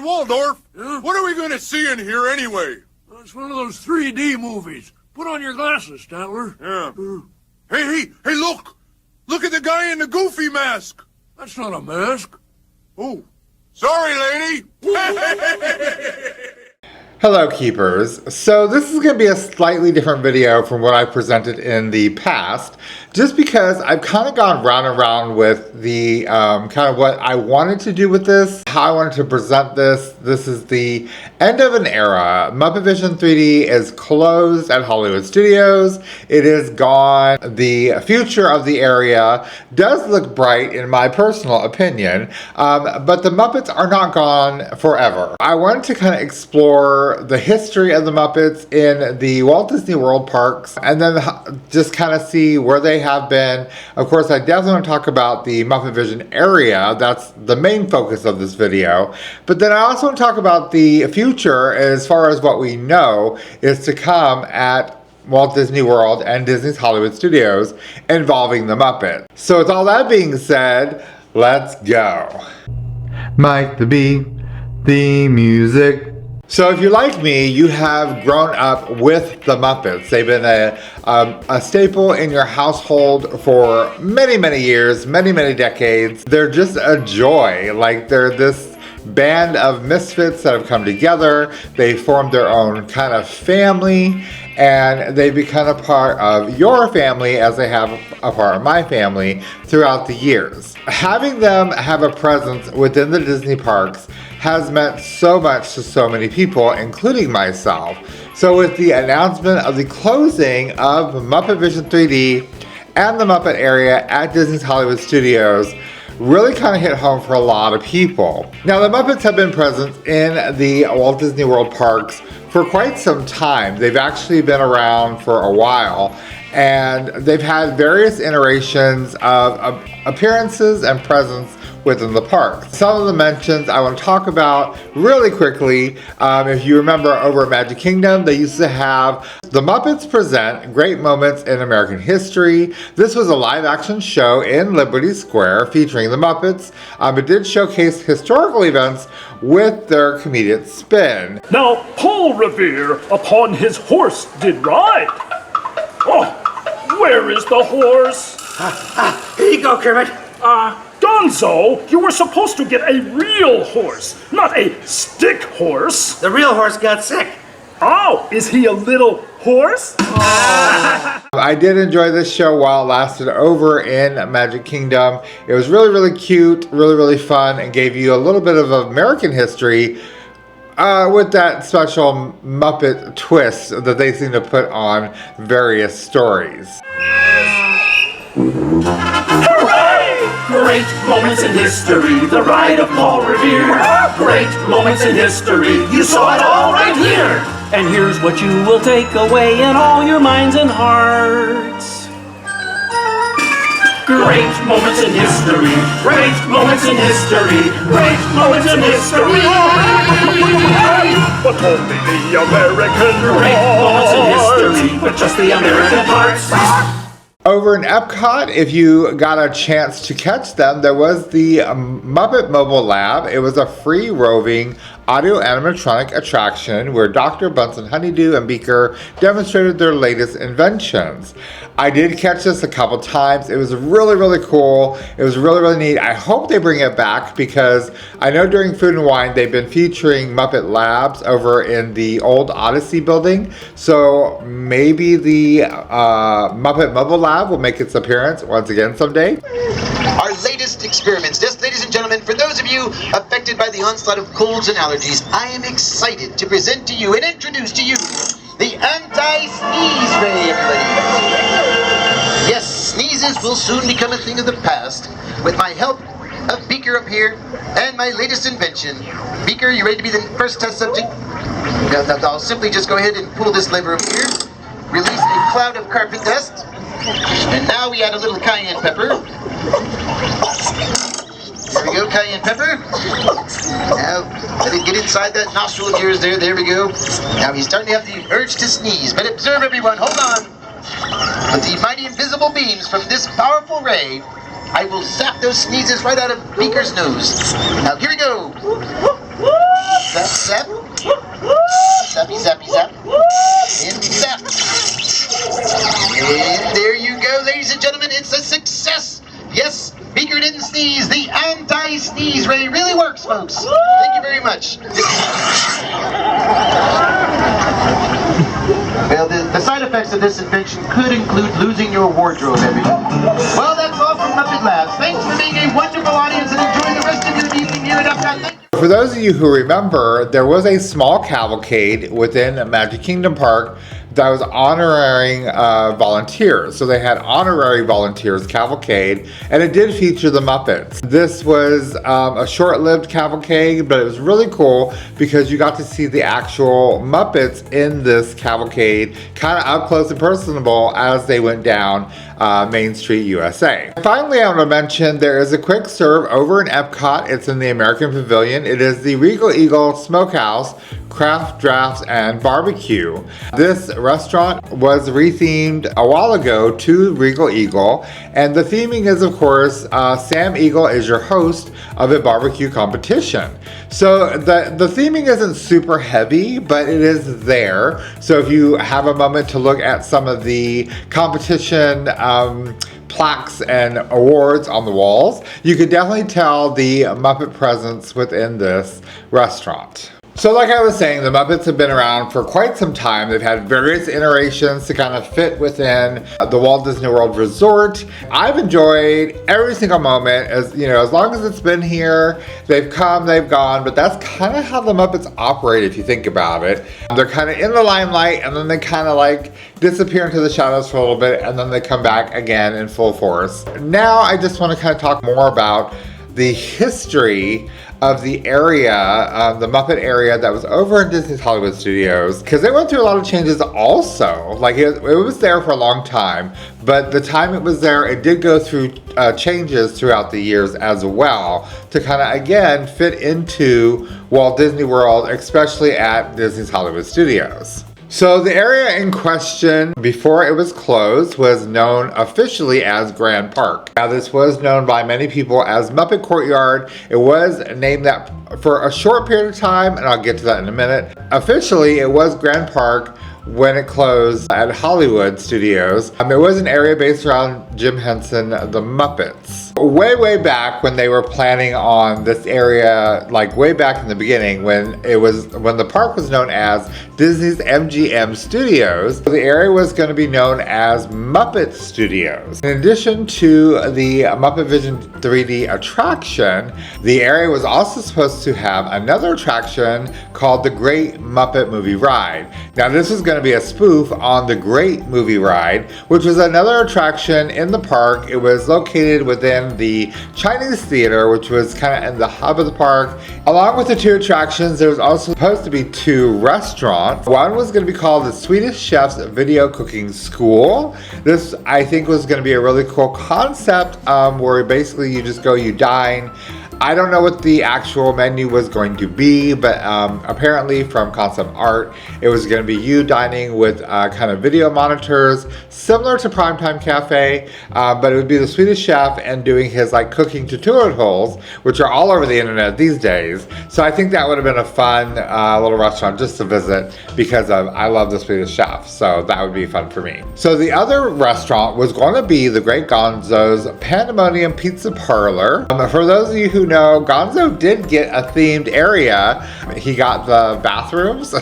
Waldorf, Yeah? what are we going to see in here anyway? It's one of those 3D movies. Put on your glasses, Statler. Yeah. Hey, look! Look at the guy in the goofy mask! That's not a mask. Oh, sorry, lady! Hello Keepers. So this is going to be a slightly different video from what I presented in the past, just because I've kind of gone round and round with the kind of what I wanted to do with this, how I wanted to present this. This is the end of an era. Muppet Vision 3D is closed at Hollywood Studios. It is gone. The future of the area does look bright in my personal opinion, but the Muppets are not gone forever. I wanted to kind of explore the history of the Muppets in the Walt Disney World parks, and then just kind of see where they have been. Of course, I definitely want to talk about the Muppet Vision area. That's the main focus of this video. But then I also want to talk about the future as far as what we know is to come at Walt Disney World and Disney's Hollywood Studios involving the Muppets. So with all that being said, let's go. Mike the Bee, the music. So if you're like me, you have grown up with the Muppets. They've been a staple in your household for many, many years, many, many decades. They're just a joy. Like, they're this band of misfits that have come together. They formed their own kind of family, and they become a part of your family as they have a part of my family throughout the years. Having them have a presence within the Disney parks has meant so much to so many people, including myself. So with the announcement of the closing of Muppet Vision 3D and the Muppet area at Disney's Hollywood Studios, really kind of hit home for a lot of people. Now, the Muppets have been present in the Walt Disney World parks for quite some time. They've actually been around for a while, and they've had various iterations of appearances and presence within the park. Some of the mentions I want to talk about really quickly. If you remember over at Magic Kingdom, they used to have the Muppets Present Great Moments in American History. This was a live action show in Liberty Square featuring the Muppets. It did showcase historical events with their comedic spin. Now Paul Revere upon his horse did ride. Oh, where is the horse? Here you go, Kermit. Gonzo, you were supposed to get a real horse, not a stick horse. The real horse got sick. Oh, is he a little horse? I did enjoy this show while it lasted over in Magic Kingdom. It was really, really cute, really, really fun, and gave you a little bit of American history with that special Muppet twist that they seem to put on various stories. Great moments in history, the ride of Paul Revere. Great moments in history, you saw it all right here. And here's what you will take away in all your minds and hearts. Great moments in history, great moments in history, great moments in history. But only the American Great moments in history, but just the American parts. Over in Epcot, if you got a chance to catch them, there was the Muppet Mobile Lab. It was a free roving audio animatronic attraction where Dr. Bunsen Honeydew and Beaker demonstrated their latest inventions. I did catch this a couple times. It was really, really cool. It was really, really neat. I hope they bring it back because I know during Food and Wine they've been featuring Muppet Labs over in the old Odyssey building. So maybe the Muppet Mobile Lab will make its appearance once again someday. Our latest experiments. Yes, ladies and gentlemen, for those of you affected by the onslaught of colds and allergies, I am excited to present to you and introduce to you the anti-sneeze ray, everybody. Yes, sneezes will soon become a thing of the past with my help of Beaker up here and my latest invention. Beaker, you ready to be the first test subject? Now, I'll simply just go ahead and pull this lever up here, release a cloud of carpet dust, and now we add a little cayenne pepper. There we go, cayenne pepper. Now, let it get inside that nostril of yours there. There we go. Now he's starting to have the urge to sneeze. But observe, everyone, hold on. With the mighty invisible beams from this powerful ray, I will zap those sneezes right out of Beaker's nose. Now, here we go. anti-sneeze ray really works, folks. Thank you very much. Well, the side effects of this infection could include losing your wardrobe every day. Well, that's all from Muppet Labs. Thanks for being a wonderful audience and enjoy the rest of your evening here at Epcot. Thank you. For those of you who remember, there was a small cavalcade within Magic Kingdom Park that was honoring volunteers. So they had honorary volunteers cavalcade, and it did feature the Muppets. This was a short-lived cavalcade, but it was really cool because you got to see the actual Muppets in this cavalcade, kind of up close and personable as they went down Main Street, USA. Finally, I want to mention there is a quick serve over in Epcot. It's in the American Pavilion. It is the Regal Eagle Smokehouse, Craft Drafts, and Barbecue. This restaurant was rethemed a while ago to Regal Eagle, and the theming is, of course, Sam Eagle is your host of a barbecue competition. So the theming isn't super heavy, but it is there. So if you have a moment to look at some of the competition plaques and awards on the walls, you could definitely tell the Muppet presence within this restaurant. So like I was saying, the Muppets have been around for quite some time. They've had various iterations to kind of fit within the Walt Disney World Resort. I've enjoyed every single moment. As you know, as long as it's been here, they've come, they've gone, but that's kind of how the Muppets operate if you think about it. They're kind of in the limelight, and then they kind of like disappear into the shadows for a little bit, and then they come back again in full force. Now I just want to kind of talk more about the history of the area, the Muppet area that was over in Disney's Hollywood Studios, because they went through a lot of changes also. Like it was there for a long time, but the time it was there, it did go through changes throughout the years as well to kind of, again, fit into Walt Disney World, especially at Disney's Hollywood Studios. So the area in question before it was closed was known officially as Grand Park. Now this was known by many people as Muppet Courtyard. It was named that for a short period of time, and I'll get to that in a minute. Officially, it was Grand Park when it closed at Hollywood Studios. It was an area based around Jim Henson, the Muppets. Way back when they were planning on this area, like way back in the beginning when the park was known as Disney's MGM Studios, the area was going to be known as Muppet Studios. In addition to the Muppet Vision 3D attraction, the area was also supposed to have another attraction called the Great Muppet Movie Ride. Now this was going to be a spoof on the Great Movie Ride, which was another attraction in the park. It was located within the Chinese Theater, which was kind of in the hub of the park. Along with the two attractions, there was also supposed to be two restaurants. One was going to be called the Swedish Chef's Video Cooking School. This, I think, was going to be a really cool concept where basically you just go, you dine. I don't know what the actual menu was going to be, but apparently from concept art, it was going to be you dining with kind of video monitors, similar to Primetime Cafe, but it would be the Swedish chef and doing his like cooking tutorials, which are all over the internet these days. So I think that would have been a fun little restaurant just to visit because I love the Swedish chef, so that would be fun for me. So the other restaurant was going to be the Great Gonzo's Pandemonium Pizza Parlor. For those of you who know, Gonzo did get a themed area. He got the bathrooms,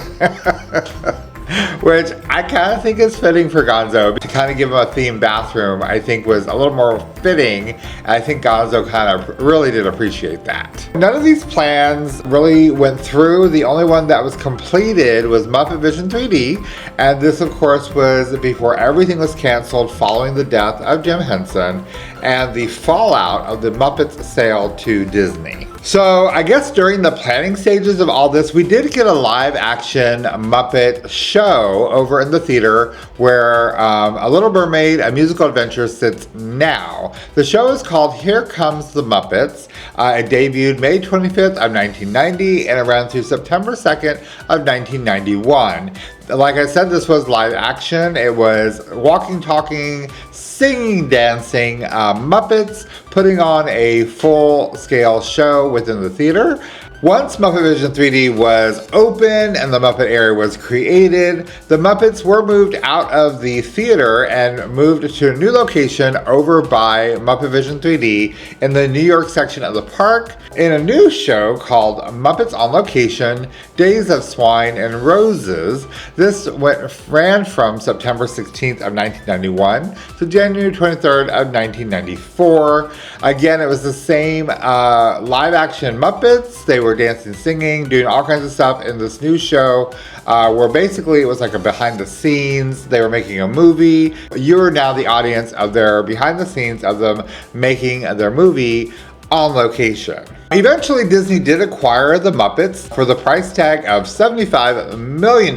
which I kind of think is fitting for Gonzo. To kind of give him a themed bathroom, I think was a little more fitting. And I think Gonzo kind of really did appreciate that. None of these plans really went through. The only one that was completed was Muppet Vision 3D. And this, of course, was before everything was canceled following the death of Jim Henson and the fallout of the Muppets sale to Disney. So I guess during the planning stages of all this, we did get a live action Muppet show over in the theater where A Little Mermaid, A Musical Adventure sits now. The show is called Here Comes the Muppets. It debuted May 25th of 1990 and it ran through September 2nd of 1991. Like I said, this was live action. It was walking, talking, singing, dancing Muppets putting on a full-scale show within the theater. Once Muppet Vision 3D was open and the Muppet area was created, the Muppets were moved out of the theater and moved to a new location over by Muppet Vision 3D in the New York section of the park in a new show called Muppets on Location, Days of Swine and Roses. This ran from September 16th of 1991 to January 23rd of 1994. Again, it was the same live action Muppets. They were dancing, singing, doing all kinds of stuff in this new show where basically it was like a behind the scenes. They were making a movie. You're now the audience of their behind the scenes of them making their movie on location. Eventually, Disney did acquire the Muppets for the price tag of $75 million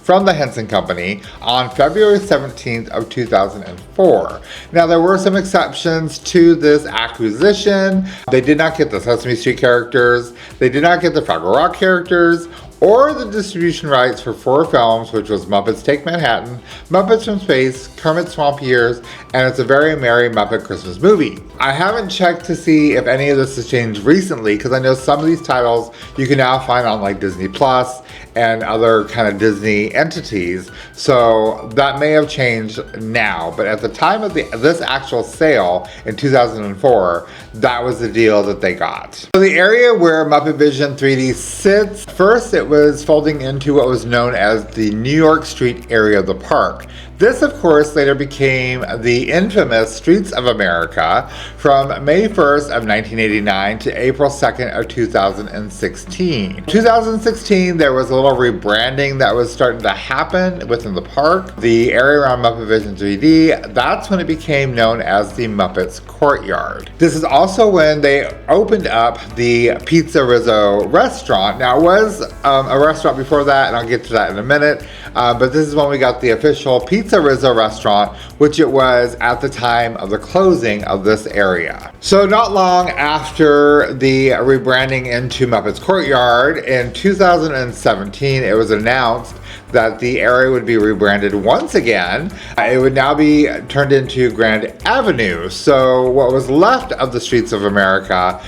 from the Henson Company on February 17th of 2004. Now, there were some exceptions to this acquisition. They did not get the Sesame Street characters. They did not get the Fraggle Rock characters, or the distribution rights for 4 films, which was Muppets Take Manhattan, Muppets from Space, Kermit's Swamp Years, and It's a Very Merry Muppet Christmas Movie. I haven't checked to see if any of this has changed recently, because I know some of these titles you can now find on like Disney Plus and other kind of Disney entities, so that may have changed now, but at the time of this actual sale in 2004, that was the deal that they got. So the area where Muppet Vision 3D sits, first it was folding into what was known as the New York Street area of the park. This, of course, later became the infamous Streets of America from May 1st of 1989 to April 2nd of 2016. In 2016, there was a little rebranding that was starting to happen within the park. The area around Muppet Vision 3D, that's when it became known as the Muppet Courtyard. This is also when they opened up the Pizza Rizzo restaurant. Now, it was a restaurant before that, and I'll get to that in a minute, but this is when we got the official Pizza Rizzo restaurant, which it was at the time of the closing of this area. So not long after the rebranding into Muppet's Courtyard, in 2017, it was announced that the area would be rebranded once again. It would now be turned into Grand Avenue. So what was left of the Streets of America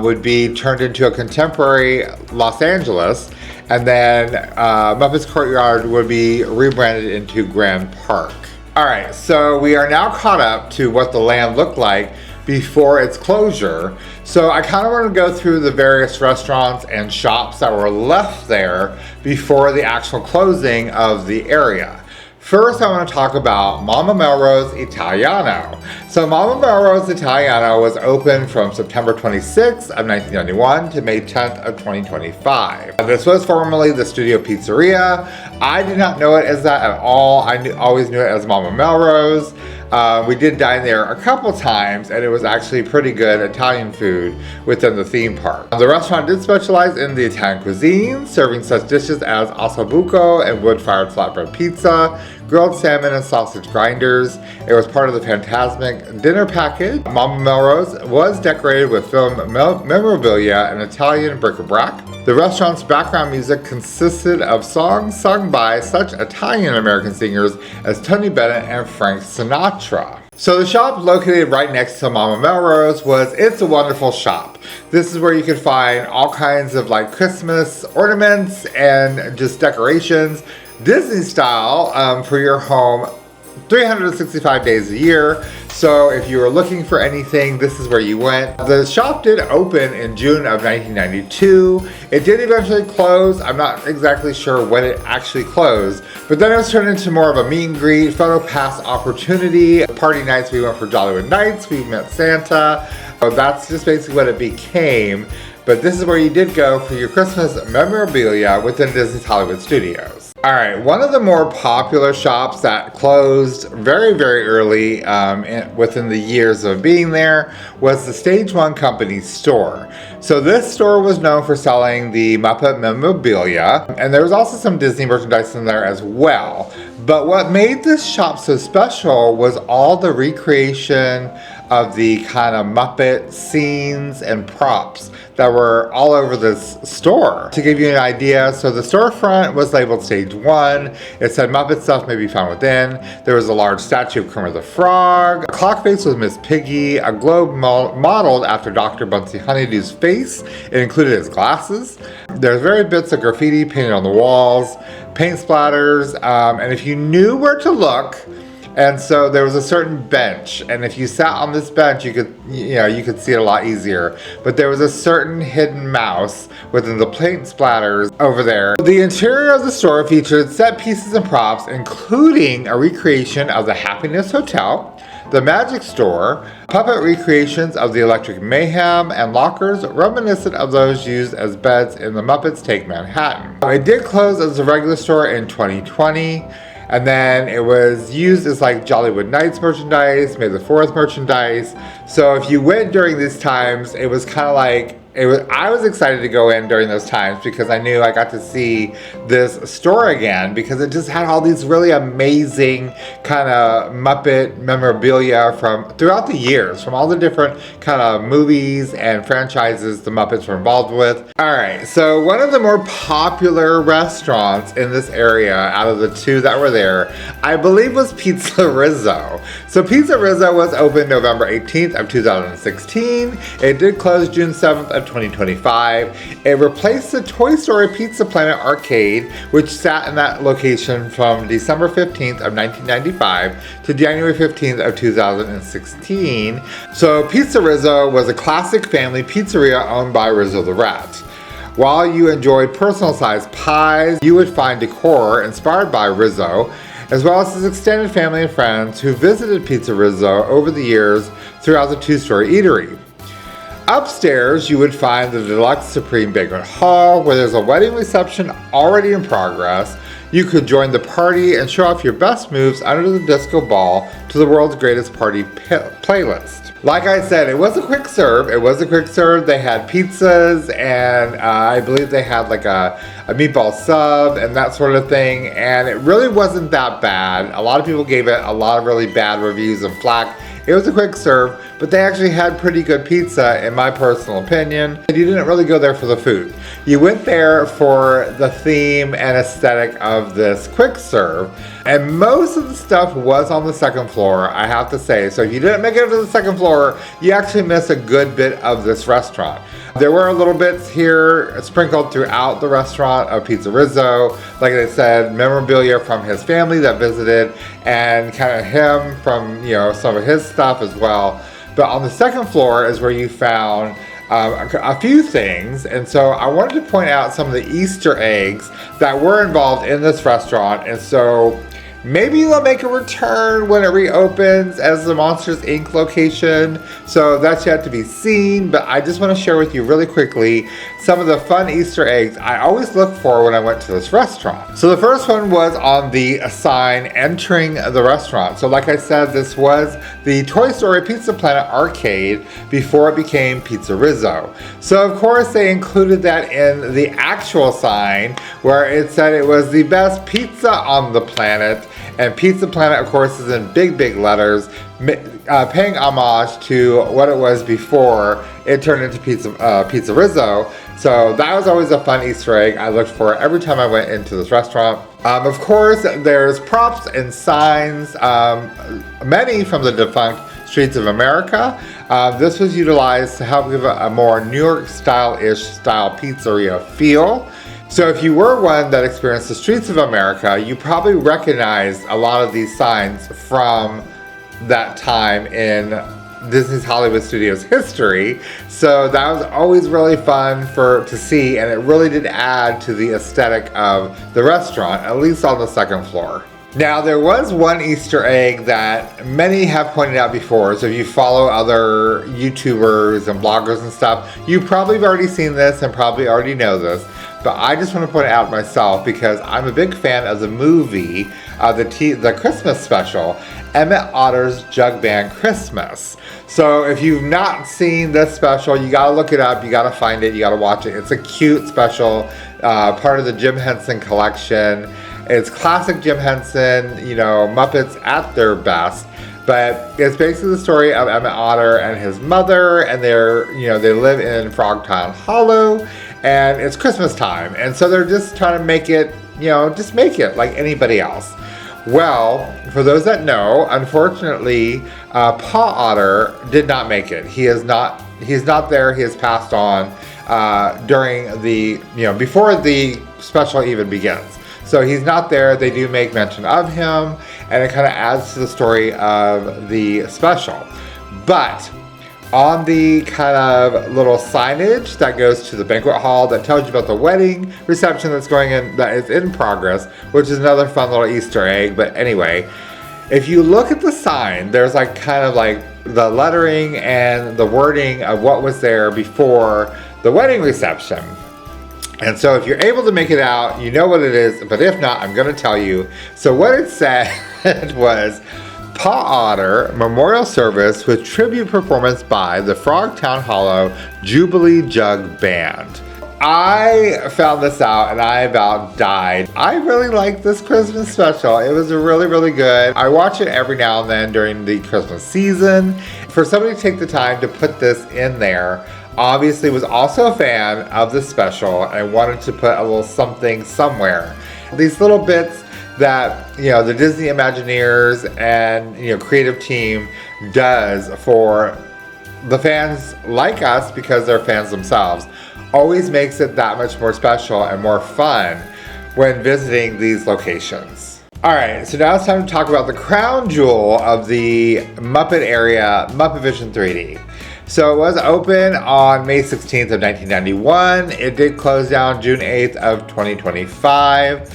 would be turned into a contemporary Los Angeles, and then Muppet's Courtyard would be rebranded into Grand Park. All right, so we are now caught up to what the land looked like before its closure. So I kind of want to go through the various restaurants and shops that were left there before the actual closing of the area. First, I want to talk about Mama Melrose Italiano. So Mama Melrose Italiano was open from September 26th of 1991 to May 10th of 2025. This was formerly the Studio Pizzeria. I did not know it as that at all. I always knew it as Mama Melrose. We did dine there a couple times, and it was actually pretty good Italian food within the theme park. The restaurant did specialize in the Italian cuisine, serving such dishes as ossobuco and wood-fired flatbread pizza, grilled salmon and sausage grinders. It was part of the Fantasmic dinner package. Mama Melrose was decorated with film memorabilia and Italian bric-a-brac. The restaurant's background music consisted of songs sung by such Italian-American singers as Tony Bennett and Frank Sinatra. So the shop located right next to Mama Melrose was It's a Wonderful Shop. This is where you can find all kinds of like Christmas ornaments and just decorations, Disney style, for your home 365 days a year. So if you were looking for anything, this is where you went. The shop did open in June of 1992. It did eventually close. I'm not exactly sure when it actually closed, but then it was turned into more of a meet and greet, photo pass opportunity. Party nights, we went for Jollywood Nights, we met Santa. So that's just basically what it became. But this is where you did go for your Christmas memorabilia within Disney's Hollywood Studios. All right, one of the more popular shops that closed very, very early within the years of being there was the Stage One Company store. So this store was known for selling the Muppet memorabilia, and there was also some Disney merchandise in there as well. But what made this shop so special was all the recreation of the kind of Muppet scenes and props that were all over this store. To give you an idea, so the storefront was labeled Stage 1. It said Muppet stuff may be found within. There was a large statue of Kermit the Frog, a clock face with Miss Piggy, a globe modeled after Dr. Bunsey Honeydew's face. It included his glasses. There's various bits of graffiti painted on the walls, paint splatters, and if you knew where to look, and so there was a certain bench, and if you sat on this bench, you could see it a lot easier. But there was a certain hidden mouse within the paint splatters over there. The interior of the store featured set pieces and props, including a recreation of the Happiness Hotel, the Magic Store, puppet recreations of the Electric Mayhem, and lockers reminiscent of those used as beds in the Muppets Take Manhattan. It did close as a regular store in 2020. And then it was used as like Jollywood Nights merchandise, May the 4th merchandise. So if you went during these times, it was kind of like, I was excited to go in during those times because I knew I got to see this store again because it just had all these really amazing kind of Muppet memorabilia from throughout the years, from all the different kind of movies and franchises the Muppets were involved with. All right, so one of the more popular restaurants in this area out of the two that were there, I believe was Pizza Rizzo. So Pizza Rizzo was opened November 18th of 2016. It did close June 7th of 2025. It replaced the Toy Story Pizza Planet arcade, which sat in that location from December 15th of 1995 to January 15th of 2016. So Pizza Rizzo was a classic family pizzeria owned by Rizzo the Rat. While you enjoyed personal-sized pies, you would find decor inspired by Rizzo, as well as his extended family and friends who visited Pizza Rizzo over the years throughout the two-story eatery. Upstairs, you would find the Deluxe Supreme Banquet Hall, where there's a wedding reception already in progress. You could join the party and show off your best moves under the disco ball to the world's greatest party playlist. Like I said, it was a quick serve. They had pizzas, and I believe they had like a meatball sub and that sort of thing. And it really wasn't that bad. A lot of people gave it a lot of really bad reviews and flack. It was a quick serve, but they actually had pretty good pizza in my personal opinion. And you didn't really go there for the food. You went there for the theme and aesthetic of this quick serve. And most of the stuff was on the second floor, I have to say. So if you didn't make it to the second floor, you actually missed a good bit of this restaurant. There were little bits here sprinkled throughout the restaurant of Pizza Rizzo. Like I said, memorabilia from his family that visited, and kind of him from, some of his stuff as well. But on the second floor is where you found a few things, and so I wanted to point out some of the Easter eggs that were involved in this restaurant. And so maybe they'll make a return when it reopens as the Monsters Inc. location. So that's yet to be seen, but I just want to share with you really quickly some of the fun Easter eggs I always look for when I went to this restaurant. So the first one was on the sign entering the restaurant. So like I said, this was the Toy Story Pizza Planet arcade before it became Pizza Rizzo. So of course they included that in the actual sign where it said it was the best pizza on the planet. And Pizza Planet, of course, is in big, big letters, paying homage to what it was before it turned into Pizza Rizzo. So that was always a fun Easter egg I looked for every time I went into this restaurant. Of course, there's props and signs, many from the defunct Streets of America. This was utilized to help give a more New York style-ish style pizzeria feel. So if you were one that experienced the Streets of America, you probably recognized a lot of these signs from that time in Disney's Hollywood Studios history. So that was always really fun to see, and it really did add to the aesthetic of the restaurant, at least on the second floor. Now, there was one Easter egg that many have pointed out before, so if you follow other YouTubers and bloggers and stuff, you probably have already seen this and probably already know this, but I just want to point it out myself because I'm a big fan of the movie, the Christmas special, Emmett Otter's Jug Band Christmas. So if you've not seen this special, you gotta look it up, you gotta find it, you gotta watch it. It's a cute special, part of the Jim Henson collection. It's classic Jim Henson, Muppets at their best. But it's basically the story of Emmett Otter and his mother, and they live in Frogtown Hollow, and it's Christmas time, and so they're just trying to make it, just make it like anybody else. Well, for those that know, unfortunately, Pa Otter did not make it. He's not there. He has passed on during the, before the special even begins. So he's not there. They do make mention of him, and it kind of adds to the story of the special. But on the kind of little signage that goes to the banquet hall that tells you about the wedding reception that is in progress, which is another fun little Easter egg. But anyway, if you look at the sign, there's like kind of like the lettering and the wording of what was there before the wedding reception. And so if you're able to make it out, you know what it is, but if not, I'm going to tell you. So what it said was, Pa Otter Memorial Service with tribute performance by the Frogtown Hollow Jubilee Jug Band. I found this out and I about died. I really like this Christmas special. It was really, really good. I watch it every now and then during the Christmas season. For somebody to take the time to put this in there, obviously was also a fan of the special and wanted to put a little something somewhere. These little bits that the Disney Imagineers and creative team does for the fans like us, because they're fans themselves, always makes it that much more special and more fun when visiting these locations. Alright, so now it's time to talk about the crown jewel of the Muppet area, Muppet Vision 3D. So it was open on May 16th of 1991. It did close down June 8th of 2025.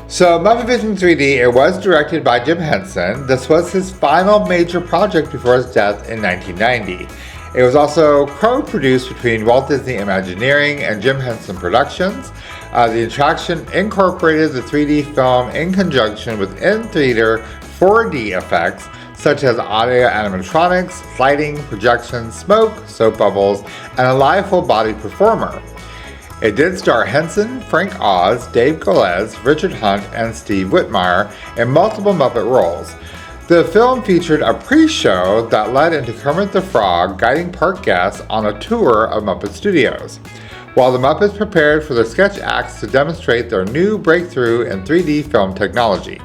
So Muppet Vision 3D, it was directed by Jim Henson. This was his final major project before his death in 1990. It was also co-produced between Walt Disney Imagineering and Jim Henson Productions. The attraction incorporated the 3D film in conjunction with in-theater 4D effects such as audio animatronics, lighting, projections, smoke, soap bubbles, and a live full-bodied performer. It did star Henson, Frank Oz, Dave Goelz, Richard Hunt, and Steve Whitmire in multiple Muppet roles. The film featured a pre-show that led into Kermit the Frog guiding park guests on a tour of Muppet Studios, while the Muppets prepared for their sketch acts to demonstrate their new breakthrough in 3D film technology.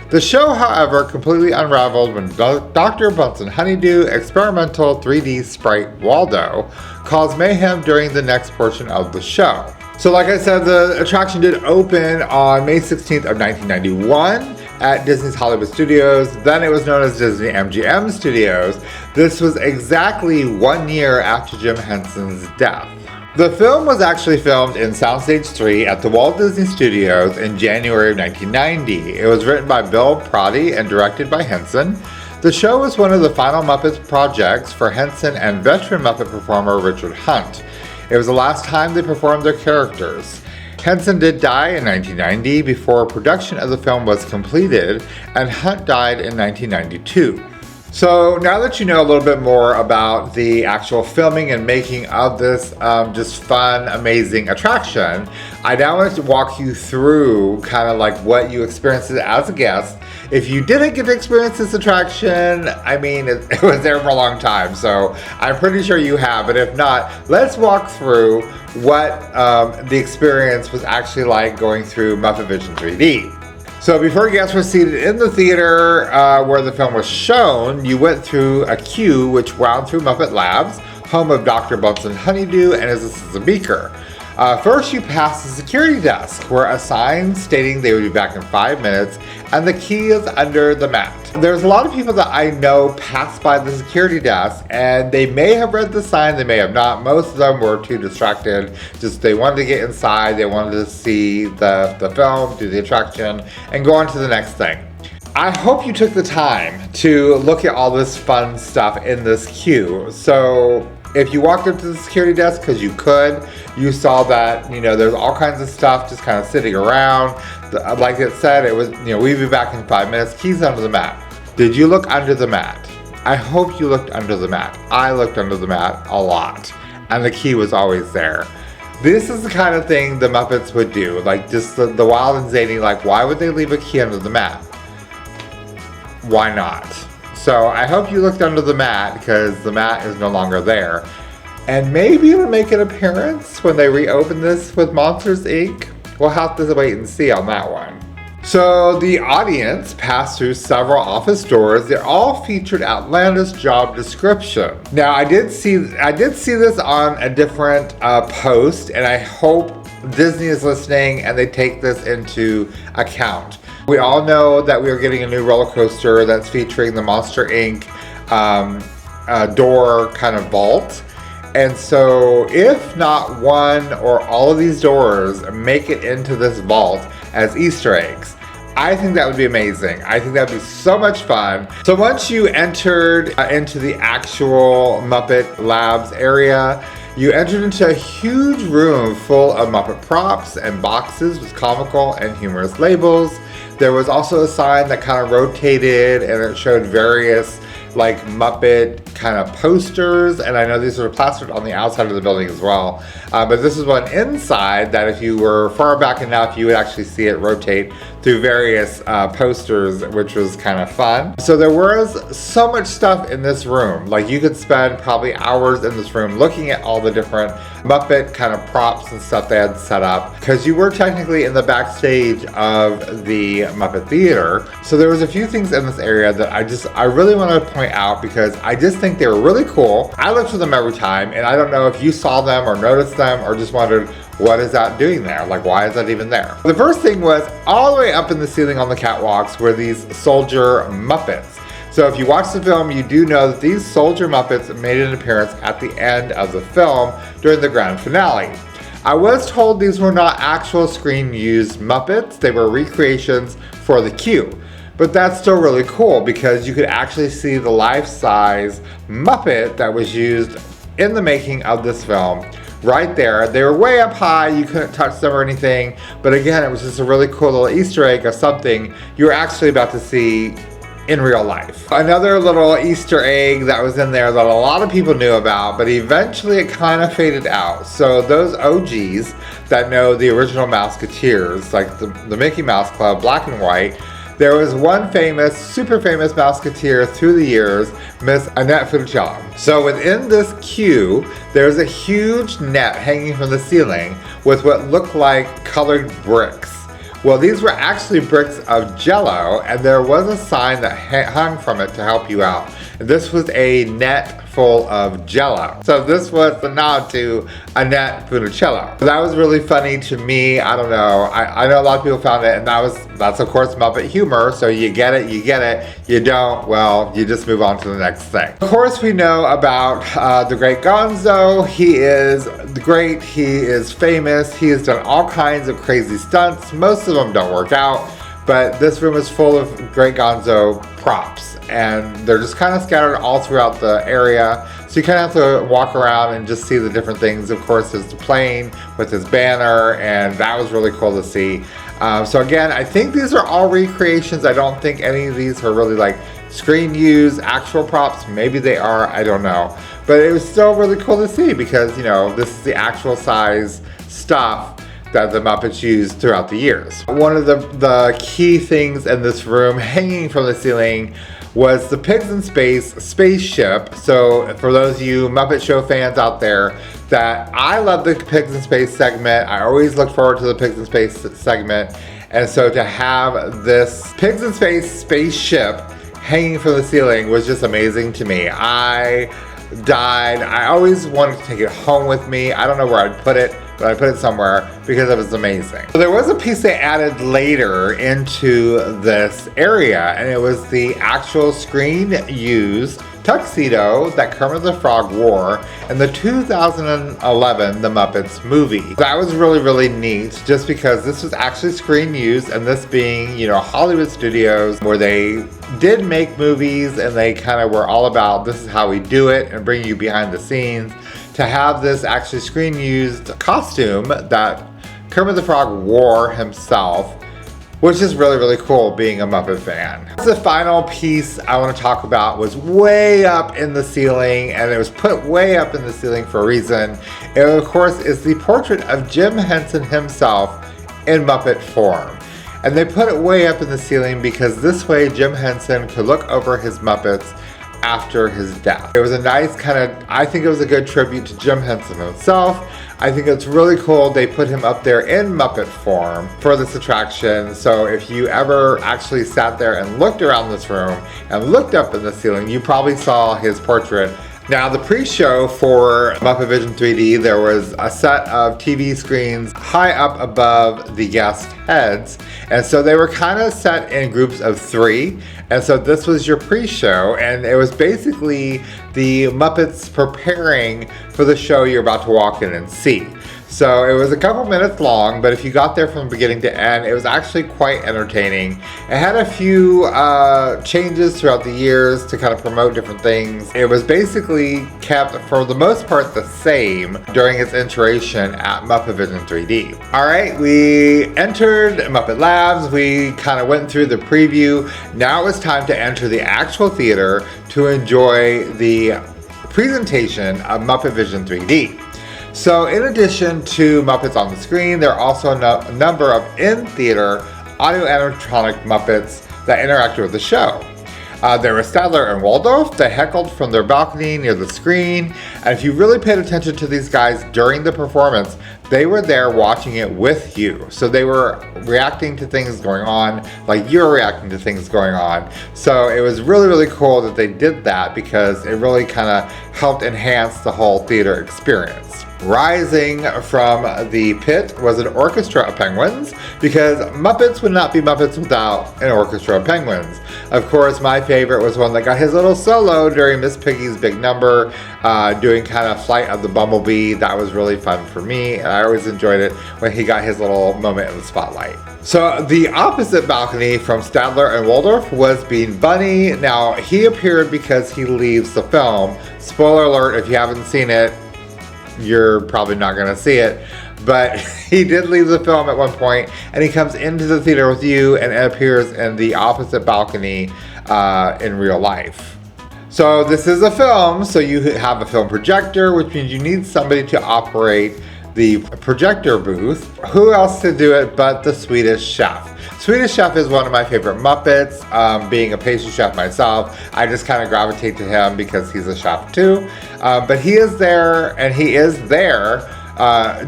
The show, however, completely unraveled when Dr. Bunsen Honeydew experimental 3D sprite Waldo caused mayhem during the next portion of the show. So like I said, the attraction did open on May 16th of 1991 at Disney's Hollywood Studios. Then it was known as Disney MGM Studios. This was exactly 1 year after Jim Henson's death. The film was actually filmed in Soundstage 3 at the Walt Disney Studios in January of 1990. It was written by Bill Prady and directed by Henson. The show was one of the final Muppets projects for Henson and veteran Muppet performer Richard Hunt. It was the last time they performed their characters. Henson did die in 1990 before production of the film was completed, and Hunt died in 1992. So now that you know a little bit more about the actual filming and making of this just fun, amazing attraction, I now want to walk you through kind of like what you experienced as a guest. If you didn't get to experience this attraction, I mean, it was there for a long time, so I'm pretty sure you have, but if not, let's walk through what the experience was actually like going through Muppet Vision 3D. So before guests were seated in the theater where the film was shown, you went through a queue which wound through Muppet Labs, home of Dr. Bunsen Honeydew and his assistant Beaker. First, you passed the security desk, where a sign stating they would be back in 5 minutes, and the key is under the mat. There's a lot of people that I know passed by the security desk, and they may have read the sign, they may have not. Most of them were too distracted. Just they wanted to get inside, they wanted to see the film, do the attraction, and go on to the next thing. I hope you took the time to look at all this fun stuff in this queue. So if you walked up to the security desk, because you could, you saw that, there's all kinds of stuff just kind of sitting around. Like it said, it was, we'd be back in 5 minutes, keys under the mat. Did you look under the mat? I hope you looked under the mat. I looked under the mat a lot, and the key was always there. This is the kind of thing the Muppets would do, like just the wild and zany, like why would they leave a key under the mat? Why not? So I hope you looked under the mat because the mat is no longer there. And maybe it'll make an appearance when they reopen this with Monsters, Inc. We'll have to wait and see on that one. So the audience passed through several office doors. They're all featured outlandish job description. Now I did see this on a different post, and I hope Disney is listening and they take this into account. We all know that we are getting a new roller coaster that's featuring the Monster Inc. Door kind of vault. And so if not one or all of these doors make it into this vault as Easter eggs, I think that would be amazing. I think that would be so much fun. So once you entered into the actual Muppet Labs area, you entered into a huge room full of Muppet props and boxes with comical and humorous labels. There was also a sign that kind of rotated and it showed various like Muppet kind of posters, and I know these were plastered on the outside of the building as well. But this is one inside that if you were far back enough, you would actually see it rotate through various posters, which was kind of fun. So there was so much stuff in this room. Like you could spend probably hours in this room looking at all the different Muppet kind of props and stuff they had set up, because you were technically in the backstage of the Muppet Theater. So there was a few things in this area that I really want to point out because I just think they were really cool. I look for them every time, and I don't know if you saw them or noticed them or just wondered, what is that doing there? Like, why is that even there? The first thing was all the way up in the ceiling on the catwalks were these soldier Muppets. So if you watch the film, you do know that these soldier Muppets made an appearance at the end of the film during the grand finale. I was told these were not actual screen-used Muppets, they were recreations for the queue. But that's still really cool because you could actually see the life-size Muppet that was used in the making of this film right there. They were way up high, you couldn't touch them or anything, but again, it was just a really cool little Easter egg of something you were actually about to see in real life. Another little Easter egg that was in there that a lot of people knew about, but eventually it kind of faded out. So those OGs that know the original Mouseketeers, like the Mickey Mouse Club, black and white, there was one famous, super famous Mouseketeer through the years, Miss Annette Funicello. So within this queue, there's a huge net hanging from the ceiling with what looked like colored bricks. Well, these were actually bricks of Jell-O, and there was a sign that hung from it to help you out. This was a net full of Jell-O. So this was a nod to Annette Funicello. That was really funny to me. I don't know. I know a lot of people found it, and that's of course Muppet humor. So you get it, you get it. You don't, well, you just move on to the next thing. Of course, we know about the great Gonzo. He is great. He is famous. He has done all kinds of crazy stunts. Most of them don't work out, but this room is full of great Gonzo props, and they're just kind of scattered all throughout the area, so you kind of have to walk around and just see the different things. Of course, there's the plane with his banner, and that was really cool to see. So again, I think these are all recreations. I don't think any of these are really like screen used actual props. Maybe they are, I don't know, but it was still really cool to see because, you know, this is the actual size stuff that the Muppets used throughout the years. One of the key things in this room hanging from the ceiling was the Pigs in Space spaceship. So for those of you Muppet Show fans out there, that I love the Pigs in Space segment. I always look forward to the Pigs in Space segment. And so to have this Pigs in Space spaceship hanging from the ceiling was just amazing to me. I died. I always wanted to take it home with me. I don't know where I'd put it, but I put it somewhere because it was amazing. So there was a piece they added later into this area, and it was the actual screen-used tuxedo that Kermit the Frog wore in the 2011 The Muppets movie. That was really, really neat just because this was actually screen-used, and this being, you know, Hollywood Studios, where they did make movies and they kind of were all about this is how we do it and bring you behind the scenes. To have this actually screen-used costume that Kermit the Frog wore himself, which is really, really cool being a Muppet fan. The final piece I want to talk about was way up in the ceiling, and it was put way up in the ceiling for a reason. It, of course, is the portrait of Jim Henson himself in Muppet form. And they put it way up in the ceiling because this way Jim Henson could look over his Muppets after his death. It was a nice kind of, I think it was a good tribute to Jim Henson himself. I think it's really cool they put him up there in Muppet form for this attraction. So if you ever actually sat there and looked around this room and looked up in the ceiling, you probably saw his portrait. Now, the pre-show for Muppet Vision 3D, there was a set of TV screens high up above the guest heads. And so they were kind of set in groups of 3. And so this was your pre-show, and it was basically the Muppets preparing for the show you're about to walk in and see. So it was a couple minutes long, but if you got there from beginning to end, it was actually quite entertaining. It had a few changes throughout the years to kind of promote different things. It was basically kept, for the most part, the same during its iteration at Muppet Vision 3D. Alright, we entered Muppet Labs, we kind of went through the preview. Now it was time to enter the actual theater to enjoy the presentation of Muppet Vision 3D. So in addition to Muppets on the screen, there are also a number of in-theater audio animatronic Muppets that interacted with the show. There were Statler and Waldorf that heckled from their balcony near the screen, and if you really paid attention to these guys during the performance, they were there watching it with you. So they were reacting to things going on like you're reacting to things going on. So it was really, really cool that they did that because it really kind of helped enhance the whole theater experience. Rising from the pit was an orchestra of penguins, because Muppets would not be Muppets without an orchestra of penguins. Of course, my favorite was one that got his little solo during Miss Piggy's big number, doing kind of Flight of the Bumblebee. That was really fun for me, and I always enjoyed it when he got his little moment in the spotlight. So the opposite balcony from Statler and Waldorf was Bean Bunny. Now, he appeared because he leaves the film. Spoiler alert, if you haven't seen it, you're probably not going to see it, but he did leave the film at one point, and he comes into the theater with you and appears in the opposite balcony in real life. So this is a film, so you have a film projector, which means you need somebody to operate the projector booth. Who else to do it but the Swedish Chef? Swedish Chef is one of my favorite Muppets. Being a pastry chef myself, I just kind of gravitate to him because he's a chef too. But he is there, and he is there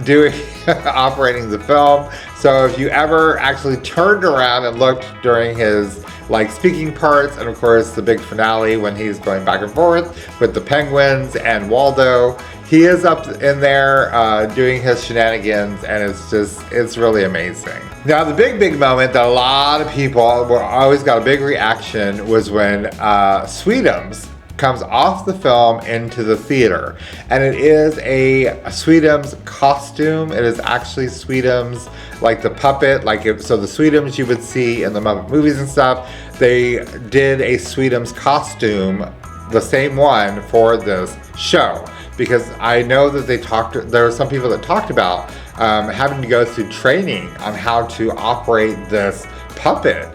doing operating the film. So if you ever actually turned around and looked during his speaking parts, and of course the big finale when he's going back and forth with the penguins and Waldo, he is up in there doing his shenanigans, and it's really amazing. Now, the big moment that a lot of people always got a big reaction was when Sweetums comes off the film into the theater. And it is a Sweetums costume. It is actually Sweetums, like the puppet, so the Sweetums you would see in the Muppet movies and stuff, they did a Sweetums costume, the same one, for this show. Because I know that there were some people that talked about having to go through training on how to operate this puppet.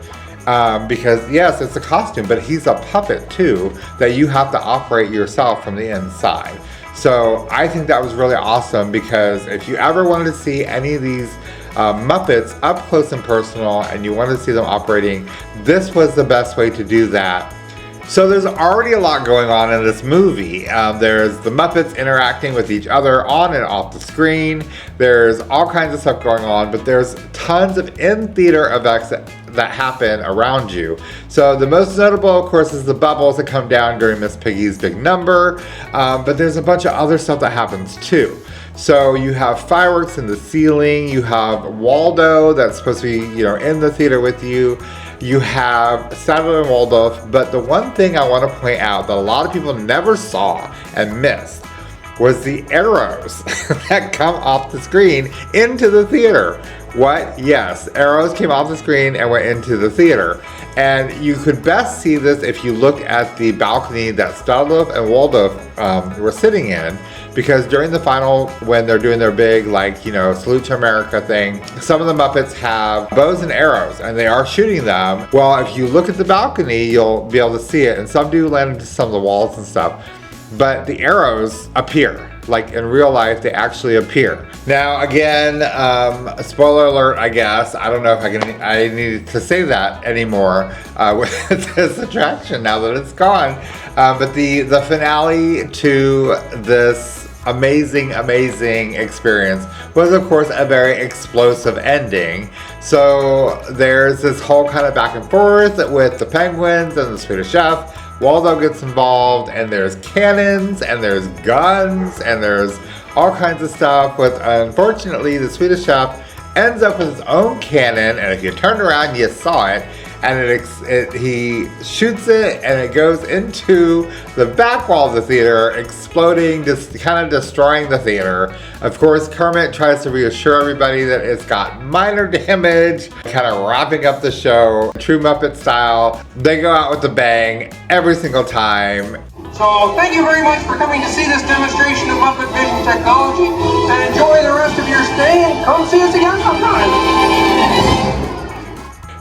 Because yes, it's a costume, but he's a puppet too, that you have to operate yourself from the inside. So I think that was really awesome, because if you ever wanted to see any of these Muppets up close and personal, and you wanted to see them operating, this was the best way to do that. So there's already a lot going on in this movie. There's the Muppets interacting with each other on and off the screen. There's all kinds of stuff going on, but there's tons of in-theater effects that happen around you. So the most notable, of course, is the bubbles that come down during Miss Piggy's big number, but there's a bunch of other stuff that happens too. So you have fireworks in the ceiling, you have Waldo that's supposed to be, in the theater with you. You have Statler and Waldorf, but the one thing I want to point out that a lot of people never saw and missed was the arrows that come off the screen into the theater. What? Yes, arrows came off the screen and went into the theater. And you could best see this if you look at the balcony that Statler and Waldorf were sitting in, because during the final, when they're doing their big, salute to America thing, some of the Muppets have bows and arrows, and they are shooting them. Well, if you look at the balcony, you'll be able to see it, and some do land into some of the walls and stuff, but the arrows appear. like in real life, they actually appear. Now, again, spoiler alert, I guess. I don't know if I need to say that anymore with this attraction now that it's gone. But the finale to this amazing experience was, of course, a very explosive ending. So there's this whole kind of back and forth with the penguins and the Swedish Chef. Waldo gets involved, and there's cannons, and there's guns, and there's all kinds of stuff. With unfortunately, the Swedish Chef ends up with his own cannon, and if you turned around, you saw it. And he shoots it, and it goes into the back wall of the theater, exploding, just kind of destroying the theater. Of course, Kermit tries to reassure everybody that it's got minor damage, kind of wrapping up the show, true Muppet style. They go out with a bang every single time. So thank you very much for coming to see this demonstration of Muppet Vision technology, and enjoy the rest of your stay, and come see us again sometime.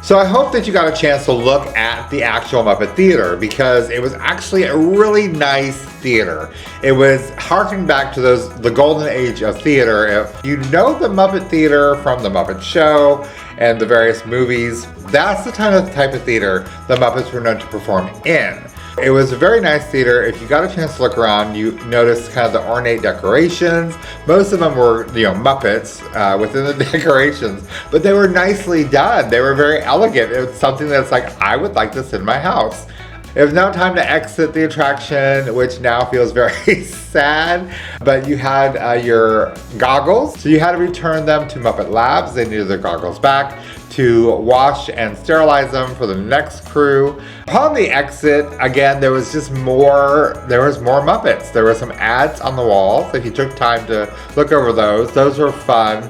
So I hope that you got a chance to look at the actual Muppet Theater, because it was actually a really nice theater. It was harking back to the golden age of theater. If you know the Muppet Theater from the Muppet Show and the various movies, that's the type of theater the Muppets were known to perform in. It was a very nice theater. If you got a chance to look around, you noticed kind of the ornate decorations. Most of them were, Muppets within the decorations, but they were nicely done. They were very elegant. It was something that's like, I would like this in my house. It was now time to exit the attraction, which now feels very sad, but you had your goggles, so you had to return them to Muppet Labs. They needed their goggles back to wash and sterilize them for the next crew. Upon the exit, again, there was more Muppets. There were some ads on the walls. If you took time to look over those were fun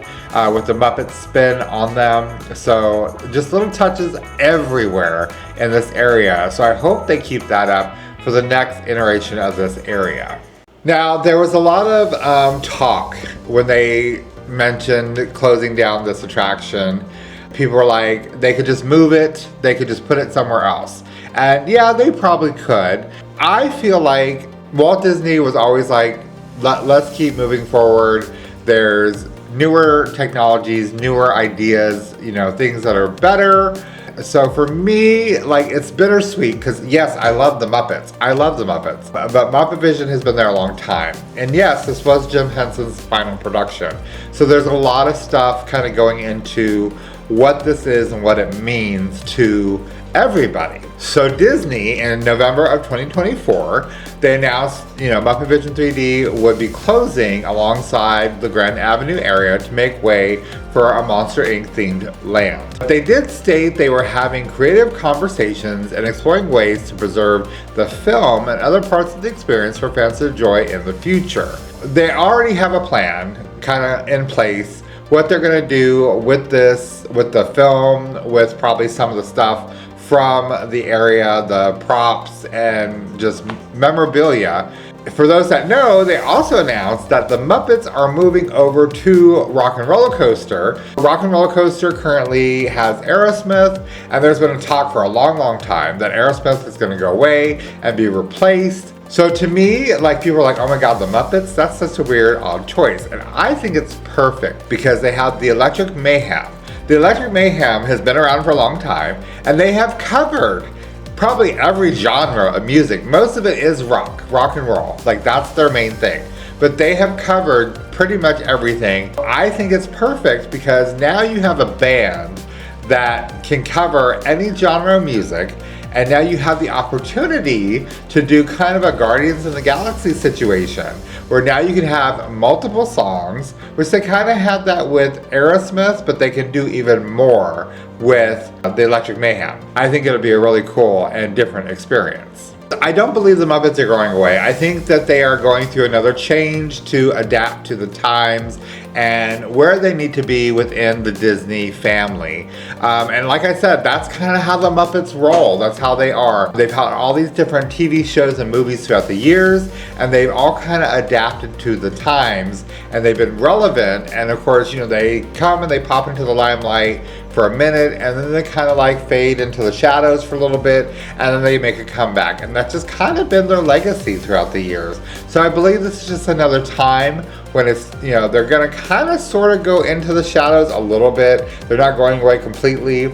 with the Muppet spin on them. So just little touches everywhere in this area. So I hope they keep that up for the next iteration of this area. Now, there was a lot of talk when they mentioned closing down this attraction. People were like, they could just move it, they could just put it somewhere else. And yeah, they probably could. I feel like Walt Disney was always like, let's keep moving forward. There's newer technologies, newer ideas, things that are better. So for me, it's bittersweet, because yes, I love the Muppets. But Muppet Vision has been there a long time. And yes, this was Jim Henson's final production. So there's a lot of stuff kind of going into what this is and what it means to everybody. So Disney, in November of 2024, they announced, Muppet Vision 3D would be closing alongside the Grand Avenue area to make way for a Monster Inc. themed land. But they did state they were having creative conversations and exploring ways to preserve the film and other parts of the experience for fans to enjoy in the future. They already have a plan kind of in place, what they're going to do with this, with the film, with probably some of the stuff from the area, the props, and just memorabilia. For those that know, they also announced that the Muppets are moving over to Rock and Roller Coaster. Rock and Roller Coaster currently has Aerosmith, and there's been a talk for a long time that Aerosmith is going to go away and be replaced. So to me, people are like, oh my god, the Muppets? That's such a weird, odd choice. And I think it's perfect, because they have the Electric Mayhem. The Electric Mayhem has been around for a long time, and they have covered probably every genre of music. Most of it is rock and roll. That's their main thing. But they have covered pretty much everything. I think it's perfect, because now you have a band that can cover any genre of music, and now you have the opportunity to do kind of a Guardians of the Galaxy situation, where now you can have multiple songs, which they kind of had that with Aerosmith, but they can do even more with the Electric Mayhem. I think it'll be a really cool and different experience. I don't believe the Muppets are going away. I think that they are going through another change to adapt to the times and where they need to be within the Disney family. And like I said, that's kind of how the Muppets roll. That's how they are. They've had all these different TV shows and movies throughout the years, and they've all kind of adapted to the times, and they've been relevant. And of course, you know, they come and they pop into the limelight for a minute, and then they kind of like fade into the shadows for a little bit, and then they make a comeback. And that's just kind of been their legacy throughout the years. So I believe this is just another time when it's, you know, they're gonna kind of sort of go into the shadows a little bit. They're not going away completely.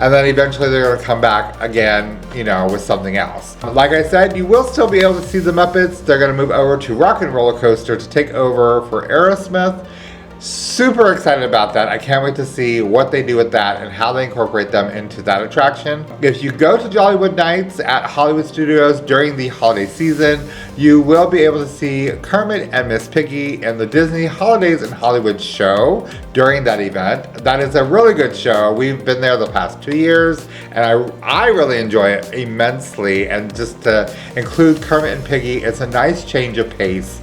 And then eventually they're gonna come back again, you know, with something else. Like I said, you will still be able to see the Muppets. They're gonna move over to Rock and Roller Coaster to take over for Aerosmith. Super excited about that. I can't wait to see what they do with that and how they incorporate them into that attraction. If you go to Jollywood Nights at Hollywood Studios during the holiday season, you will be able to see Kermit and Miss Piggy in the Disney Holidays in Hollywood show during that event. That is a really good show. We've been there the past 2 years, and I really enjoy it immensely. And just to include Kermit and Piggy, it's a nice change of pace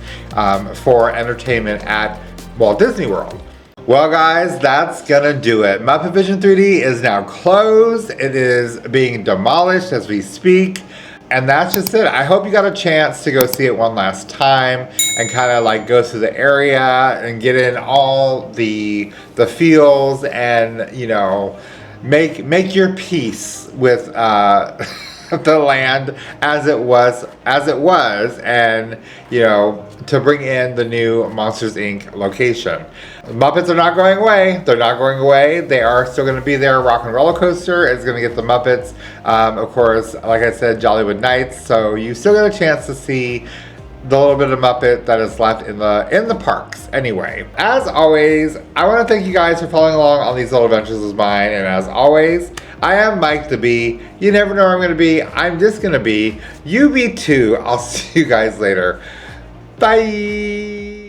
for entertainment at Walt Disney World. Well guys, that's gonna do it. Muppet Vision 3D is now closed. It is being demolished as we speak. And that's just it. I hope you got a chance to go see it one last time and kind of like go through the area and get in all the feels and, you know, make your peace with the land as it was, and, you know, to bring in the new Monsters Inc. location. The Muppets are not going away. They're not going away. They are still going to be there. Rock and Roller Coaster is going to get the Muppets. Of course, like I said, Jollywood Nights. So you still get a chance to see the little bit of Muppet that is left in the parks. Anyway, as always, I want to thank you guys for following along on these little adventures of mine. And as always, I am Mike the Bee. You never know where I'm going to be. I'm just going to be. You be too. I'll see you guys later. Bye.